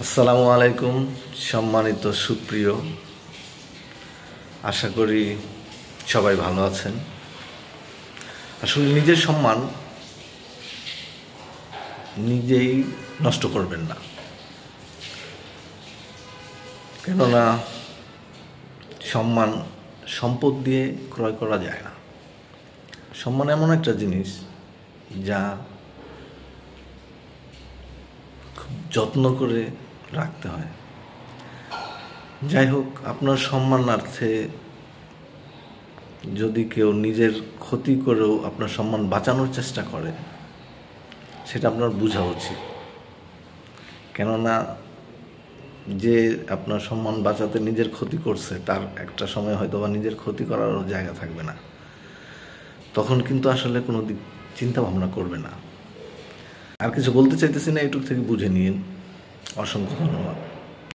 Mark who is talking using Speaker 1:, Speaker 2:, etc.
Speaker 1: আসসালামু আলাইকুম সম্মানিত সুপ্রিয়, আশা করি সবাই ভালো আছেন। আসলে নিজের সম্মান নিজেই নষ্ট করবেন না, কেননা সম্মান সম্পদ দিয়ে ক্রয় করা যায় না। সম্মান এমন একটা জিনিস যা খুব যত্ন করে রাখতে হয়। যাই হোক, আপনার সম্মানার্থে যদি কেউ নিজের ক্ষতি করেও আপনার সম্মান বাঁচানোর চেষ্টা করে, সেটা আপনার বোঝা উচিত। কেননা যে আপনার সম্মান বাঁচাতে নিজের ক্ষতি করছে, তার একটা সময় হয়তো বা নিজের ক্ষতি করারও জায়গা থাকবে না, তখন কিন্তু আসলে কোনো দিক চিন্তা ভাবনা করবে না। আর কিছু বলতে চাইতেছি না, এটুক থেকে বুঝে নিন। অসংখ্য ধন্যবাদ।